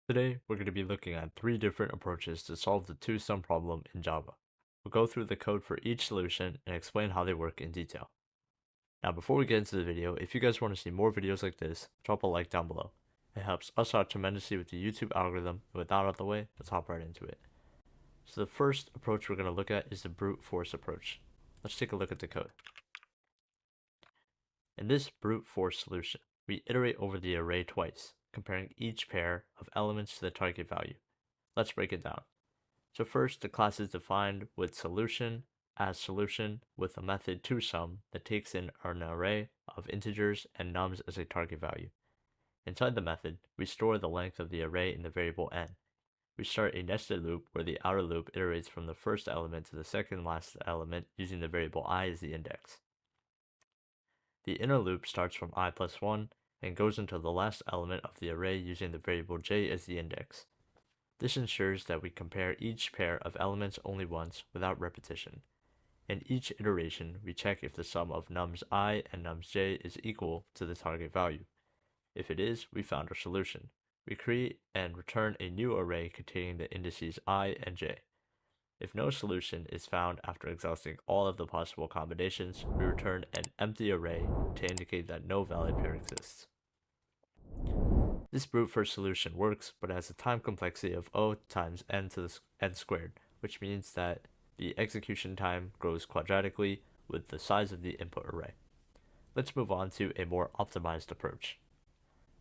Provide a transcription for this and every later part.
Today, we're going to be looking at 3 different approaches to solve the two-sum problem in Java. We'll go through the code for each solution and explain how they work in detail. Now, before we get into the video, if you guys want to see more videos like this, drop a like down below. It helps us out tremendously with the YouTube algorithm, and with that out of the way, let's hop right into it. So the first approach we're going to look at is the brute force approach. Let's take a look at the code. In this brute force solution, we iterate over the array twice, comparing each pair of elements to the target value. Let's break it down. So first, the class is defined with solution as solution with a method toSum that takes in an array of integers and nums as a target value. Inside the method, we store the length of the array in the variable n. We start a nested loop where the outer loop iterates from the first element to the second last element using the variable I as the index. The inner loop starts from I plus 1 and goes until the last element of the array using the variable j as the index. This ensures that we compare each pair of elements only once without repetition. In each iteration, we check if the sum of nums I and nums j is equal to the target value. If it is, we found our solution. We create and return a new array containing the indices I and j. If no solution is found after exhausting all of the possible combinations, we return an empty array to indicate that no valid pair exists. This brute force solution works, but has a time complexity of O times n to the n squared, which means that the execution time grows quadratically with the size of the input array. Let's move on to a more optimized approach.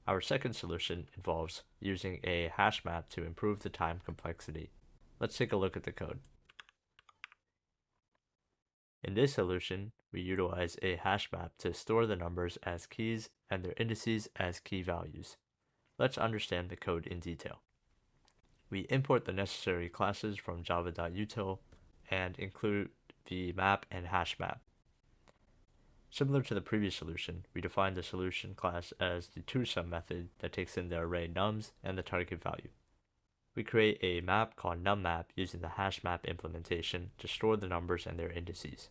Our second solution involves using a hash map to improve the time complexity. Let's take a look at the code. In this solution, we utilize a hash map to store the numbers as keys and their indices as key values. Let's understand the code in detail. We import the necessary classes from java.util and include the map and hash map. Similar to the previous solution, we define the solution class as the toSum method that takes in the array nums and the target value. We create a map called nummap using the hash map implementation to store the numbers and their indices.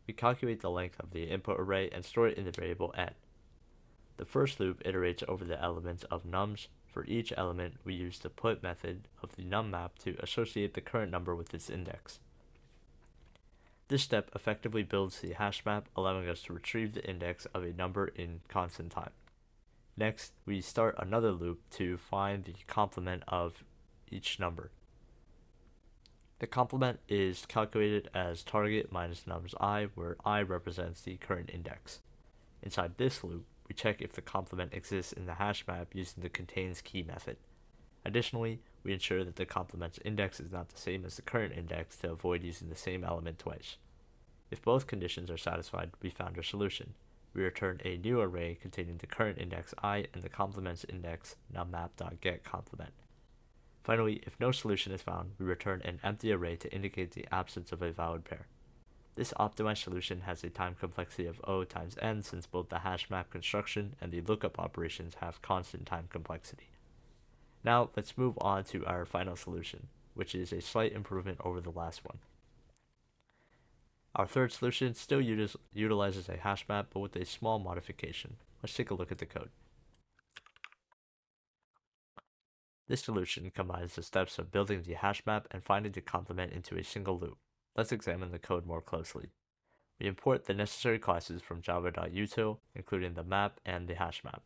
We calculate the length of the input array and store it in the variable n. The first loop iterates over the elements of nums. For each element, we use the put method of the nummap to associate the current number with its index. This step effectively builds the hash map, allowing us to retrieve the index of a number in constant time. Next, we start another loop to find the complement of each number. The complement is calculated as target minus nums I, where I represents the current index. Inside this loop, we check if the complement exists in the hash map using the contains key method. Additionally, we ensure that the complement's index is not the same as the current index to avoid using the same element twice. If both conditions are satisfied, we found our solution. We return a new array containing the current index I and the complement's index nummap.getComplement. Finally, if no solution is found, we return an empty array to indicate the absence of a valid pair. This optimized solution has a time complexity of O times n since both the hash map construction and the lookup operations have constant time complexity. Now let's move on to our final solution, which is a slight improvement over the last one. Our third solution still utilizes a hash map, but with a small modification. Let's take a look at the code. This solution combines the steps of building the hash map and finding the complement into a single loop. Let's examine the code more closely. We import the necessary classes from java.util, including the map and the hash map.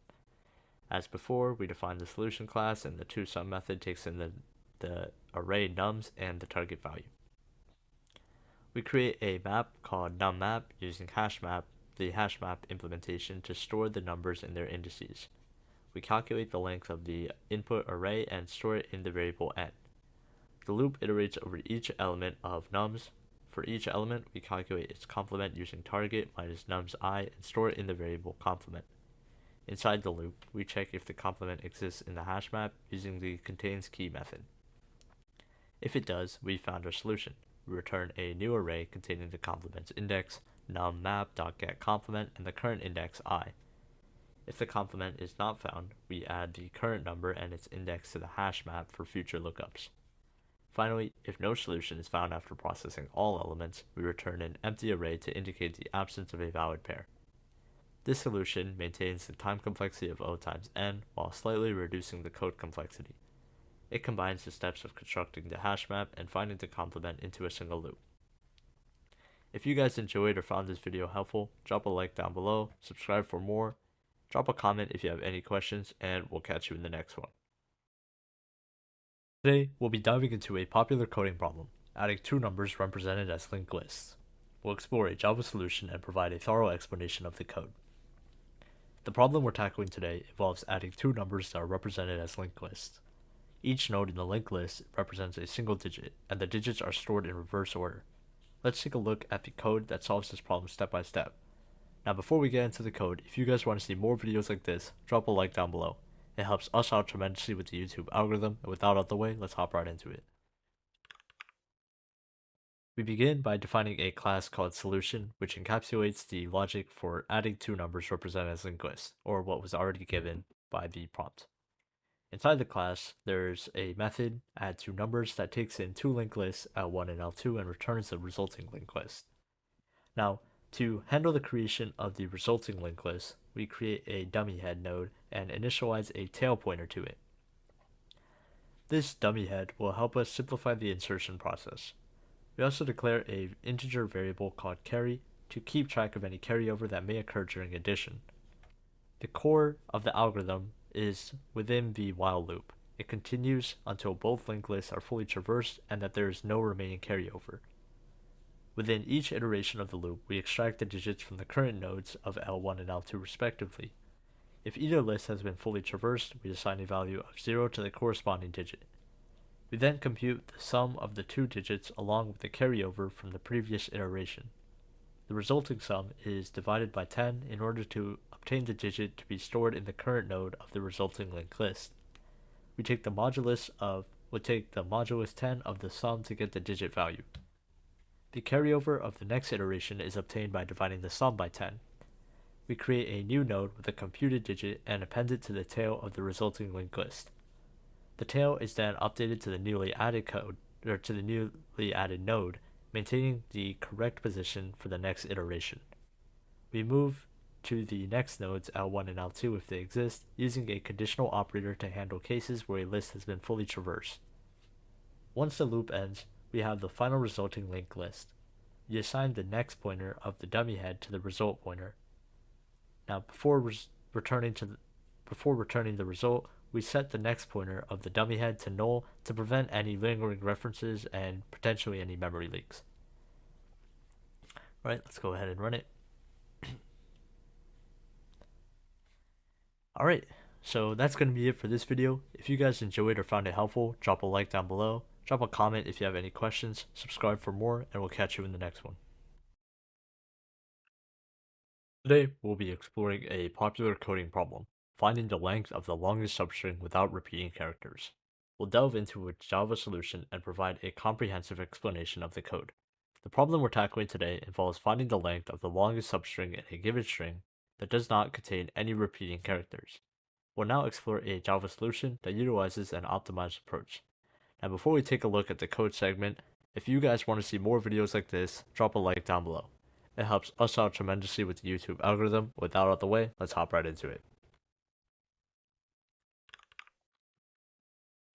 As before, we define the solution class, and the toSum method takes in the array nums and the target value. We create a map called nummap using the hash map implementation to store the numbers and their indices. We calculate the length of the input array and store it in the variable n. The loop iterates over each element of nums. For each element, we calculate its complement using target minus nums I and store it in the variable complement. Inside the loop, we check if the complement exists in the hash map using the contains key method. If it does, we found our solution. We return a new array containing the complement's index, nummap.getComplement, and the current index I. If the complement is not found, we add the current number and its index to the hash map for future lookups. Finally, if no solution is found after processing all elements, we return an empty array to indicate the absence of a valid pair. This solution maintains the time complexity of O times n while slightly reducing the code complexity. It combines the steps of constructing the hash map and finding the complement into a single loop. If you guys enjoyed or found this video helpful, drop a like down below, subscribe for more, drop a comment if you have any questions, and we'll catch you in the next one. Today, we'll be diving into a popular coding problem, adding two numbers represented as linked lists. We'll explore a Java solution and provide a thorough explanation of the code. The problem we're tackling today involves adding two numbers that are represented as linked lists. Each node in the linked list represents a single digit, and the digits are stored in reverse order. Let's take a look at the code that solves this problem step by step. Now before we get into the code, if you guys want to see more videos like this, drop a like down below. It helps us out tremendously with the YouTube algorithm, and with that out of the way, let's hop right into it. We begin by defining a class called solution, which encapsulates the logic for adding two numbers represented as linked lists, or what was already given by the prompt. Inside the class, there's a method, addTwoNumbers, that takes in two linked lists, L1 and L2, and returns the resulting linked list. Now, to handle the creation of the resulting linked list, we create a dummy head node and initialize a tail pointer to it. This dummy head will help us simplify the insertion process. We also declare an integer variable called carry to keep track of any carryover that may occur during addition. The core of the algorithm is within the while loop. It continues until both linked lists are fully traversed and that there is no remaining carryover. Within each iteration of the loop, we extract the digits from the current nodes of L1 and L2 respectively. If either list has been fully traversed, we assign a value of 0 to the corresponding digit. We then compute the sum of the two digits along with the carryover from the previous iteration. The resulting sum is divided by 10 in order to obtain the digit to be stored in the current node of the resulting linked list. We take the modulus 10 of the sum to get the digit value. The carryover of the next iteration is obtained by dividing the sum by 10. We create a new node with a computed digit and append it to the tail of the resulting linked list. The tail is then updated to the newly added node, maintaining the correct position for the next iteration. We move to the next nodes L1 and L2 if they exist, using a conditional operator to handle cases where a list has been fully traversed. Once the loop ends, we have the final resulting linked list. We assign the next pointer of the dummy head to the result pointer. Now before returning the result, we set the next pointer of the dummy head to null to prevent any lingering references and potentially any memory leaks. Alright, let's go ahead and run it. Alright, so that's going to be it for this video. If you guys enjoyed or found it helpful, drop a like down below, drop a comment if you have any questions, subscribe for more, and we'll catch you in the next one. Today, we'll be exploring a popular coding problem, finding the length of the longest substring without repeating characters. We'll delve into a Java solution and provide a comprehensive explanation of the code. The problem we're tackling today involves finding the length of the longest substring in a given string that does not contain any repeating characters. We'll now explore a Java solution that utilizes an optimized approach. Now before we take a look at the code segment, if you guys want to see more videos like this, drop a like down below. It helps us out tremendously with the YouTube algorithm. With that out of the way, let's hop right into it.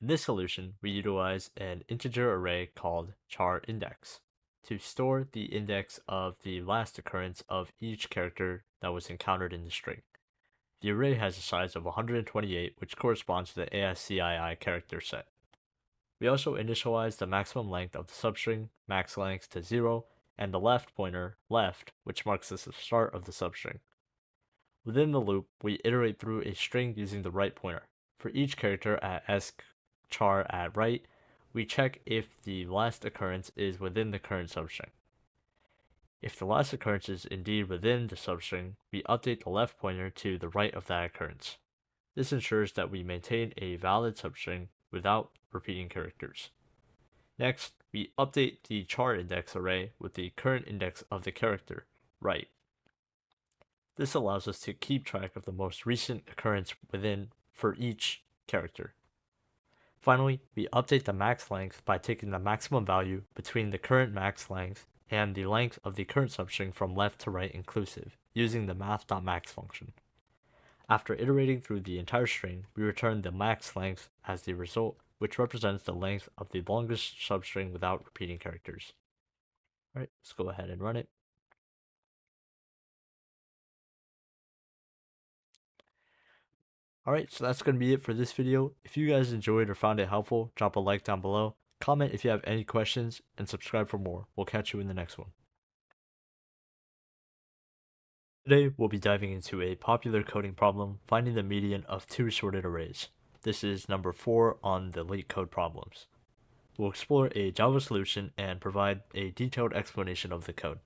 In this solution, we utilize an integer array called char index to store the index of the last occurrence of each character that was encountered in the string. The array has a size of 128, which corresponds to the ASCII character set. We also initialize the maximum length of the substring, max length, to 0, and the left pointer, left, which marks the start of the substring. Within the loop, we iterate through a string using the right pointer. For each character at schar at right, we check if the last occurrence is within the current substring. If the last occurrence is indeed within the substring, we update the left pointer to the right of that occurrence. This ensures that we maintain a valid substring without repeating characters. Next, we update the char index array with the current index of the character, right. This allows us to keep track of the most recent occurrence within for each character. Finally, we update the max length by taking the maximum value between the current max length and the length of the current substring from left to right inclusive, using the math.max function. After iterating through the entire string, we return the max length as the result, which represents the length of the longest substring without repeating characters. Alright, let's go ahead and run it. Alright, so that's going to be it for this video. If you guys enjoyed or found it helpful, drop a like down below, comment if you have any questions, and subscribe for more. We'll catch you in the next one. Today, we'll be diving into a popular coding problem, finding the median of two sorted arrays. This is number 4 on the LeetCode problems. We'll explore a Java solution and provide a detailed explanation of the code.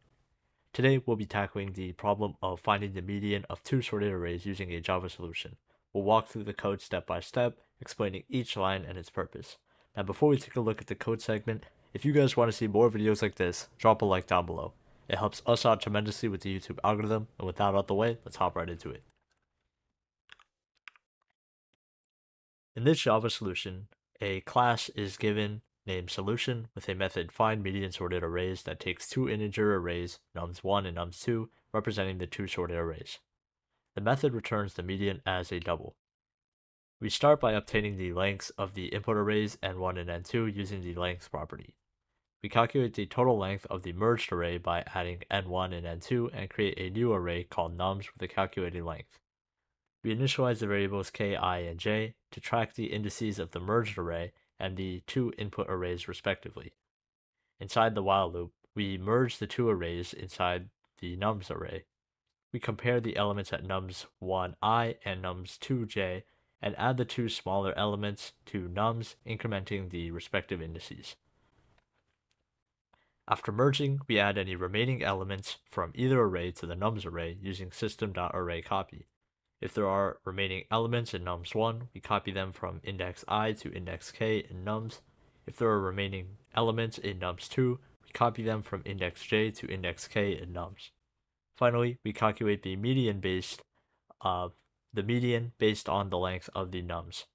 Today, we'll be tackling the problem of finding the median of two sorted arrays using a Java solution. We'll walk through the code step by step, explaining each line and its purpose. Now, before we take a look at the code segment, if you guys want to see more videos like this, drop a like down below. It helps us out tremendously with the YouTube algorithm, and with that out the way, let's hop right into it. In this Java solution, a class is given named solution with a method find median sorted arrays that takes two integer arrays, nums1 and nums2, representing the two sorted arrays. The method returns the median as a double. We start by obtaining the lengths of the input arrays n1 and n2 using the length property. We calculate the total length of the merged array by adding n1 and n2 and create a new array called nums with a calculated length. We initialize the variables k, I, and j to track the indices of the merged array and the two input arrays respectively. Inside the while loop, we merge the two arrays inside the nums array. We compare the elements at nums1i and nums2j and add the two smaller elements to nums, incrementing the respective indices. After merging, we add any remaining elements from either array to the nums array using system.arrayCopy. If there are remaining elements in nums1, we copy them from index I to index k in nums. If there are remaining elements in nums2, we copy them from index j to index k in nums. Finally, we calculate the median based on the length of the nums.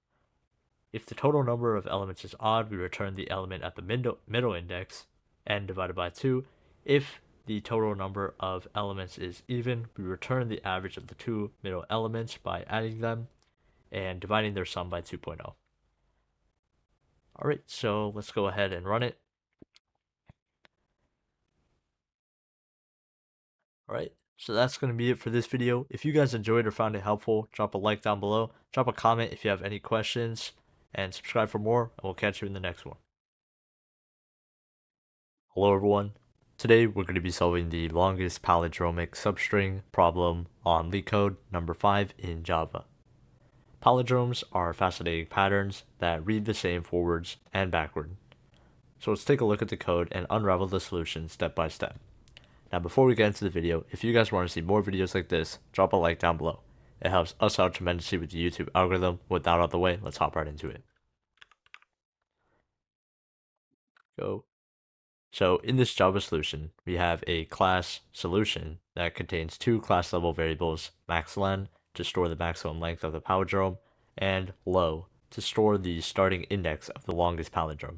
If the total number of elements is odd, we return the element at the middle index, n divided by 2. If the total number of elements is even, we return the average of the two middle elements by adding them and dividing their sum by 2.0. Alright, so let's go ahead and run it. Alright, so that's going to be it for this video. If you guys enjoyed or found it helpful, drop a like down below, drop a comment if you have any questions, and subscribe for more, and we'll catch you in the next one. Hello everyone. Today we're going to be solving the longest palindromic substring problem on LeetCode number 5 in Java. Palindromes are fascinating patterns that read the same forwards and backward. So let's take a look at the code and unravel the solution step by step. Now before we get into the video, if you guys want to see more videos like this, drop a like down below. It helps us out tremendously with the YouTube algorithm. With that out of the way, let's hop right into it. Go. So in this Java solution, we have a class solution that contains two class level variables, maxlen to store the maximum length of the palindrome, and low to store the starting index of the longest palindrome.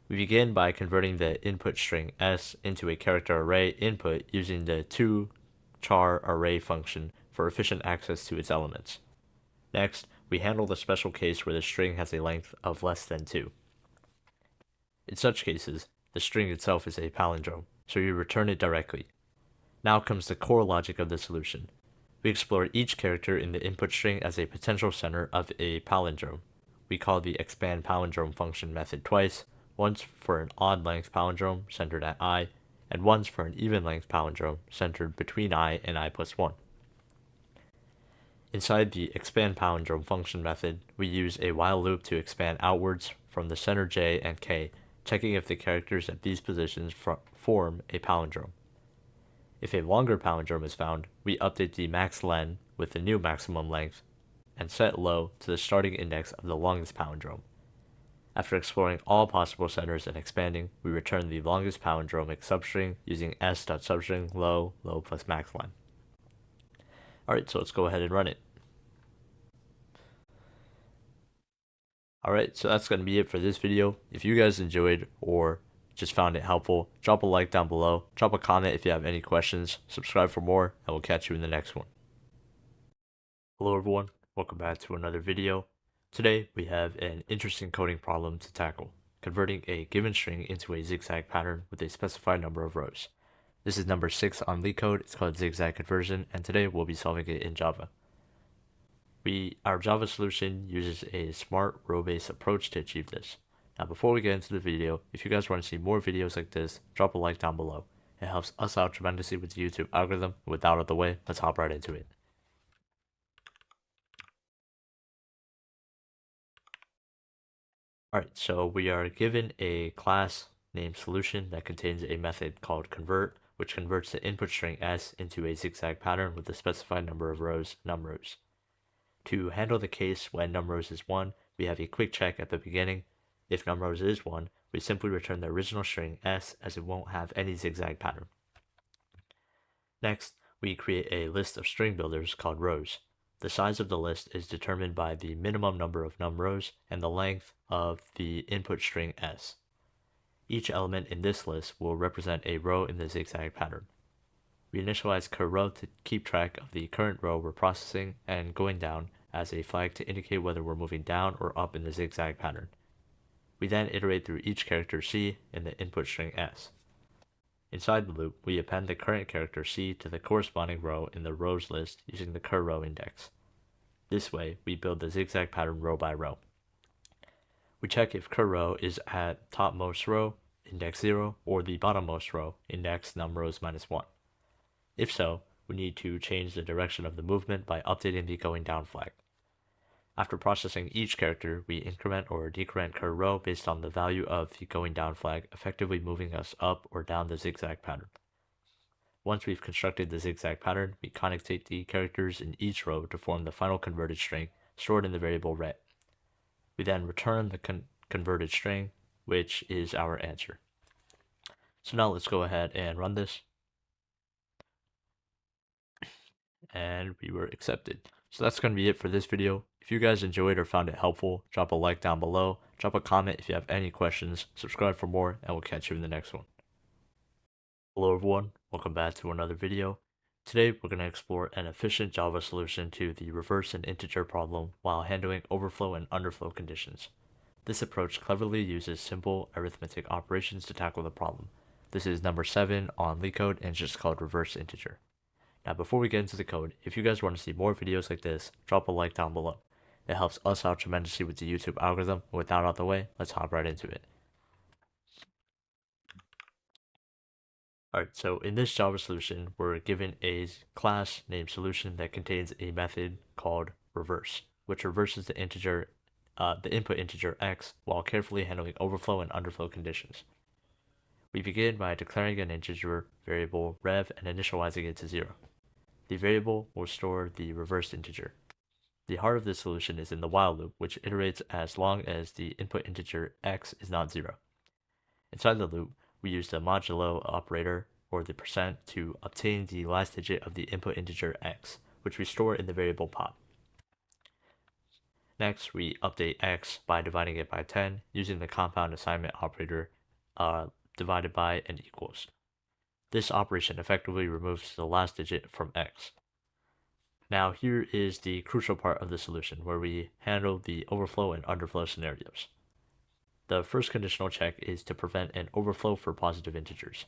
We begin by converting the input string s into a character array input using the toChar array function for efficient access to its elements. Next, we handle the special case where the string has a length of less than 2. In such cases, the string itself is a palindrome, so you return it directly. Now comes the core logic of the solution. We explore each character in the input string as a potential center of a palindrome. We call the expand palindrome function method twice, once for an odd length palindrome centered at I, and once for an even length palindrome centered between I and I plus 1. Inside the expand palindrome function method, we use a while loop to expand outwards from the center j and k, checking if the characters at these positions form a palindrome. If a longer palindrome is found, we update the maxlen with the new maximum length and set low to the starting index of the longest palindrome. After exploring all possible centers and expanding, we return the longest palindromic substring using s.substring low plus maxlen. Alright, so let's go ahead and run it. Alright, so that's going to be it for this video. If you guys enjoyed or just found it helpful, drop a like down below, drop a comment if you have any questions, subscribe for more, and we'll catch you in the next one. Hello everyone, welcome back to another video. Today, we have an interesting coding problem to tackle, converting a given string into a zigzag pattern with a specified number of rows. This is number 6 on LeetCode. It's called Zigzag Conversion, and today we'll be solving it in Java. Our Java solution uses a smart row-based approach to achieve this. Now, before we get into the video, if you guys want to see more videos like this, drop a like down below. It helps us out tremendously with the YouTube algorithm. With that out of the way, let's hop right into it. Alright, so we are given a class named solution that contains a method called convert, which converts the input string s into a zigzag pattern with a specified number of rows, num_rows. To handle the case when num_rows is 1, we have a quick check at the beginning. If num_rows is 1, we simply return the original string s, as it won't have any zigzag pattern. Next, we create a list of string builders called rows. The size of the list is determined by the minimum number of num_rows and the length of the input string s. Each element in this list will represent a row in the zigzag pattern. We initialize cur_row to keep track of the current row we're processing, and going down as a flag to indicate whether we're moving down or up in the zigzag pattern. We then iterate through each character c in the input string s. Inside the loop, we append the current character c to the corresponding row in the rows list using the cur_row index. This way, we build the zigzag pattern row by row. We check if cur_row is at topmost row, index 0, or the bottommost row, index num_rows -1. If so, we need to change the direction of the movement by updating the going down flag. After processing each character, we increment or decrement cur_row based on the value of the going down flag, effectively moving us up or down the zigzag pattern. Once we've constructed the zigzag pattern, we connectate the characters in each row to form the final converted string stored in the variable ret. We then return the converted string, which is our answer. So now let's go ahead and run this. And we were accepted. So that's going to be it for this video. If you guys enjoyed or found it helpful, drop a like down below, drop a comment if you have any questions, subscribe for more, and we'll catch you in the next one. Hello everyone, welcome back to another video. Today we're going to explore an efficient Java solution to the reverse and integer problem while handling overflow and underflow conditions. This approach cleverly uses simple arithmetic operations to tackle the problem. This is number 7 on LeetCode and it's just called reverse integer. Now before we get into the code, if you guys want to see more videos like this, drop a like down below. It helps us out tremendously with the YouTube algorithm. With that out of the way, let's hop right into it. Alright, so in this Java solution, we're given a class named solution that contains a method called reverse, which reverses the input integer x while carefully handling overflow and underflow conditions. We begin by declaring an integer variable rev and initializing it to 0. The variable will store the reversed integer. The heart of this solution is in the while loop, which iterates as long as the input integer x is not 0. Inside the loop, we use the modulo operator, or the percent, to obtain the last digit of the input integer x, which we store in the variable pop. Next, we update x by dividing it by 10 using the compound assignment operator divided by and equals. This operation effectively removes the last digit from x. Now here is the crucial part of the solution where we handle the overflow and underflow scenarios. The first conditional check is to prevent an overflow for positive integers.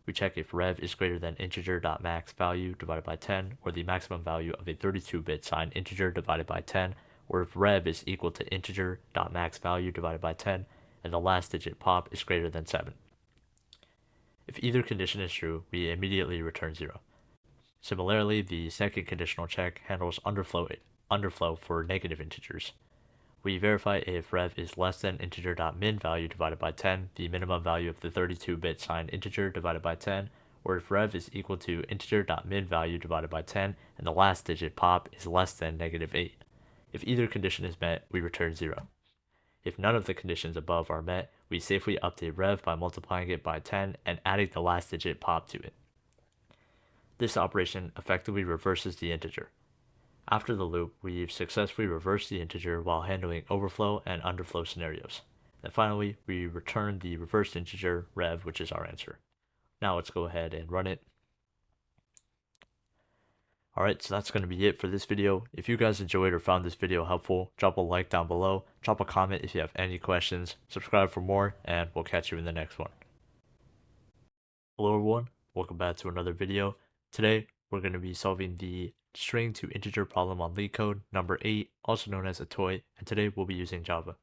We check if rev is greater than integer.max value divided by 10, or the maximum value of a 32-bit signed integer divided by 10, or if rev is equal to integer.max value divided by 10, and the last digit pop is greater than 7. If either condition is true, we immediately return 0. Similarly, the second conditional check handles underflow for negative integers. We verify if rev is less than integer.min value divided by 10, the minimum value of the 32-bit signed integer divided by 10, or if rev is equal to integer.min value divided by 10, and the last digit pop is less than -8. If either condition is met, we return 0. If none of the conditions above are met, we safely update rev by multiplying it by 10 and adding the last digit pop to it. This operation effectively reverses the integer. After the loop, we've successfully reversed the integer while handling overflow and underflow scenarios. And finally, we return the reversed integer rev, which is our answer. Now let's go ahead and run it. Alright, so that's going to be it for this video. If you guys enjoyed or found this video helpful, drop a like down below, drop a comment if you have any questions, subscribe for more, and we'll catch you in the next one. Hello everyone, welcome back to another video. Today, we're going to be solving the string to integer problem on LeetCode number 8, also known as atoi, and today we'll be using Java.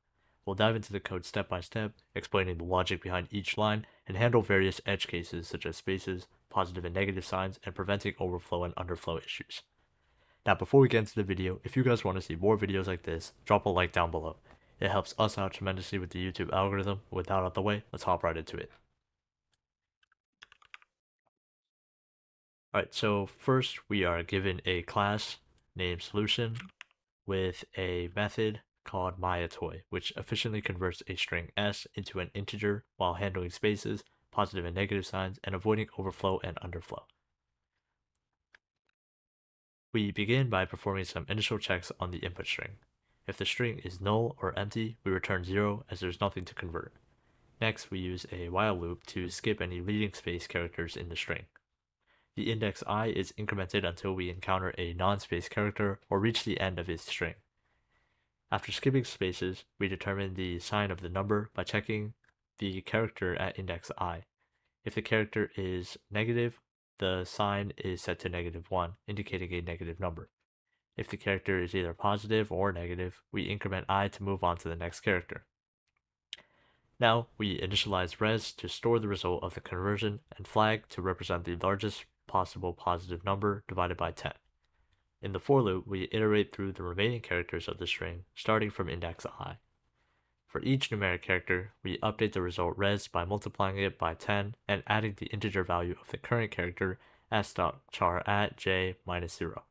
We'll dive into the code step by step, explaining the logic behind each line, and handle various edge cases such as spaces, positive and negative signs, and preventing overflow and underflow issues. Now before we get into the video, if you guys want to see more videos like this, drop a like down below. It helps us out tremendously with the YouTube algorithm. With that out of the way, let's hop right into it. Alright, so first we are given a class named solution with a method called myAtoi, which efficiently converts a string s into an integer while handling spaces, positive and negative signs, and avoiding overflow and underflow. We begin by performing some initial checks on the input string. If the string is null or empty, we return 0 as there's nothing to convert. Next, we use a while loop to skip any leading space characters in the string. The index I is incremented until we encounter a non-space character or reach the end of its string. After skipping spaces, we determine the sign of the number by checking the character at index I. If the character is negative, the sign is set to -1, indicating a negative number. If the character is either positive or negative, we increment I to move on to the next character. Now, we initialize res to store the result of the conversion and flag to represent the largest possible positive number divided by 10. In the for loop, we iterate through the remaining characters of the string, starting from index I. For each numeric character, we update the result res by multiplying it by 10 and adding the integer value of the current character s.char at j minus 0.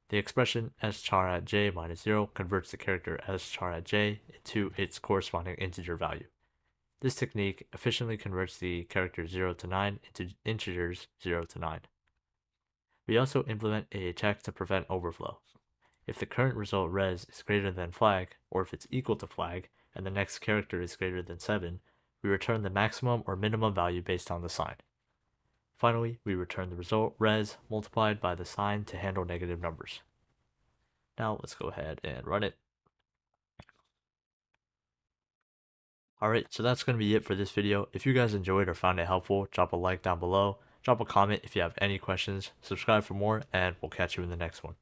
The expression s.char at j minus 0 converts the character s.char at j into its corresponding integer value. This technique efficiently converts the characters 0 to 9 into integers 0 to 9. We also implement a check to prevent overflow. If the current result res is greater than flag, or if it's equal to flag, and the next character is greater than 7, we return the maximum or minimum value based on the sign. Finally, we return the result res multiplied by the sign to handle negative numbers. Now let's go ahead and run it. Alright, so that's going to be it for this video. If you guys enjoyed or found it helpful, drop a like down below. Drop a comment if you have any questions, subscribe for more, and we'll catch you in the next one.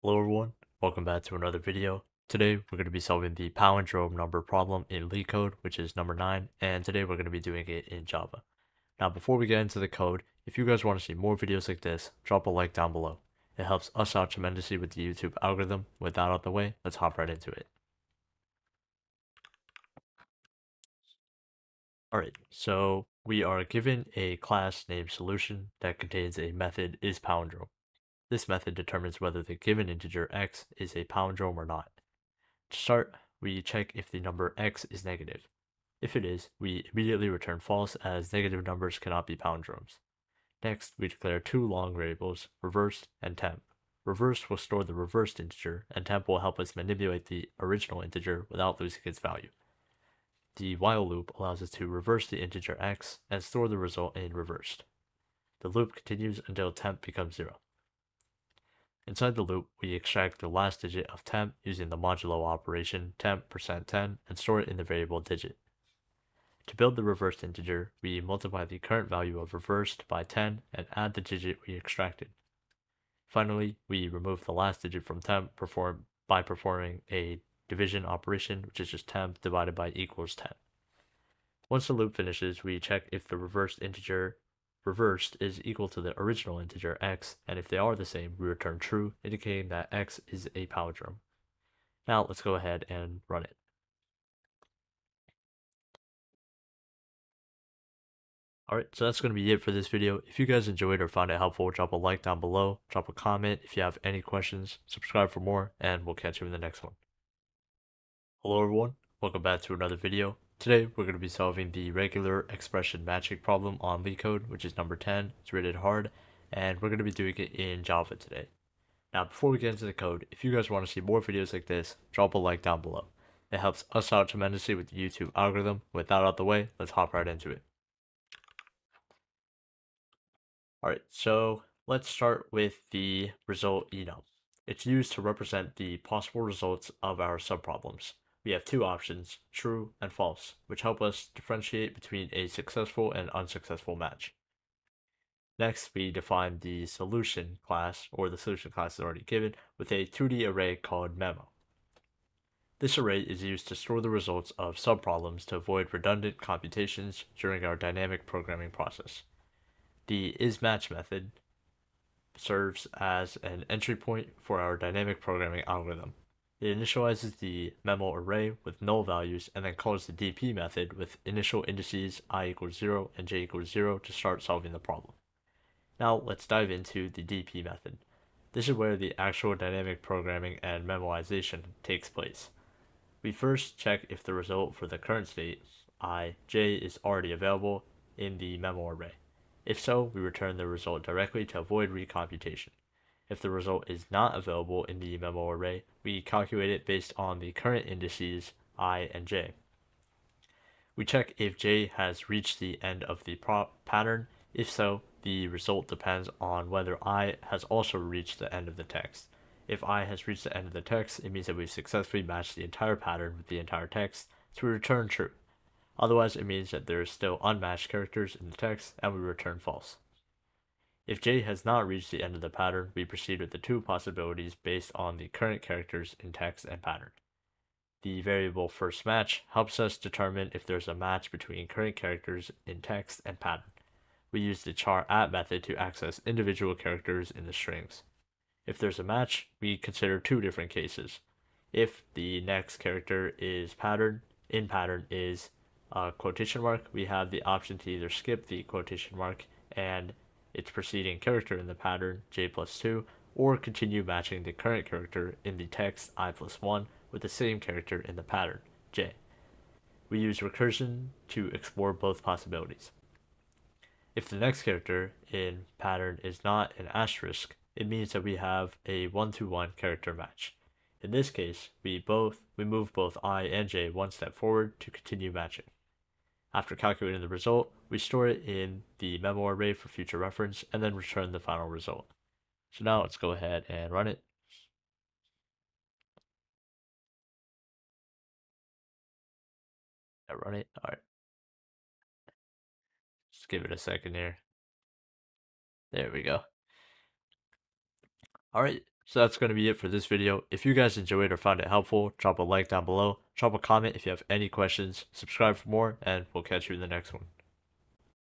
Hello everyone, welcome back to another video. Today we're going to be solving the palindrome number problem in LeetCode, which is number 9, and today we're going to be doing it in Java. Now before we get into the code, if you guys want to see more videos like this, drop a like down below. It helps us out tremendously with the YouTube algorithm. With that out of the way, let's hop right into it. Alright, so we are given a class named solution that contains a method isPalindrome. This method determines whether the given integer x is a palindrome or not. To start, we check if the number x is negative. If it is, we immediately return false as negative numbers cannot be palindromes. Next, we declare two long variables, reversed and temp. Reversed will store the reversed integer, and temp will help us manipulate the original integer without losing its value. The while loop allows us to reverse the integer x and store the result in reversed. The loop continues until temp becomes 0. Inside the loop, we extract the last digit of temp using the modulo operation temp%10 and store it in the variable digit. To build the reversed integer, we multiply the current value of reversed by 10 and add the digit we extracted. Finally, we remove the last digit from temp by performing a division operation, which is just temp divided by equals 10. Once the loop finishes, we check if the reversed integer reversed is equal to the original integer x, and if they are the same, we return true, indicating that x is a palindrome. Now let's go ahead and run it. Alright, so that's going to be it for this video. If you guys enjoyed or found it helpful, drop a like down below, drop a comment if you have any questions, subscribe for more, and we'll catch you in the next one. Hello everyone, welcome back to another video. Today we're going to be solving the regular expression matching problem on LeetCode, which is number 10. It's rated hard, and we're going to be doing it in Java today. Now before we get into the code, if you guys want to see more videos like this, drop a like down below. It helps us out tremendously with the YouTube algorithm. With that out of the way, let's hop right into it. Alright, so Let's start with the result enum. It's used to represent the possible results of our subproblems. We have two options, true and false, which help us differentiate between a successful and unsuccessful match. Next, we define the solution class, or the solution class is already given, with a 2D array called memo. This array is used to store the results of subproblems to avoid redundant computations during our dynamic programming process. The isMatch method serves as an entry point for our dynamic programming algorithm. It initializes the memo array with null values and then calls the dp method with initial indices I equals 0 and j equals 0 to start solving the problem. Now let's dive into the dp method. This is where the actual dynamic programming and memoization takes place. We first check if the result for the current state, j, is already available in the memo array. If so, we return the result directly to avoid recomputation. If the result is not available in the memo array, we calculate it based on the current indices I and j. We check if j has reached the end of the pattern. If so, the result depends on whether I has also reached the end of the text. If I has reached the end of the text, it means that we've successfully matched the entire pattern with the entire text, so we return true. Otherwise, it means that there are still unmatched characters in the text, and we return false. If j has not reached the end of the pattern, we proceed with the two possibilities based on the current characters in text and pattern. The variable firstMatch helps us determine if there's a match between current characters in text and pattern. We use the char@at method to access individual characters in the strings. If there's a match, we consider two different cases. If the next character is pattern is quotation mark, we have the option to either skip the quotation mark and its preceding character in the pattern, j plus 2, or continue matching the current character in the text, I plus 1, with the same character in the pattern, j. We use recursion to explore both possibilities. If the next character in pattern is not an asterisk, it means that we have a 1-to-1 character match. In this case, we move both I and j one step forward to continue matching. After calculating the result, we store it in the memo array for future reference and then return the final result. So now let's go ahead and run it. All right. Just give it a second here. There we go. All right. So that's going to be it for this video. If you guys enjoyed or found it helpful, drop a like down below, drop a comment if you have any questions, subscribe for more, and we'll catch you in the next one.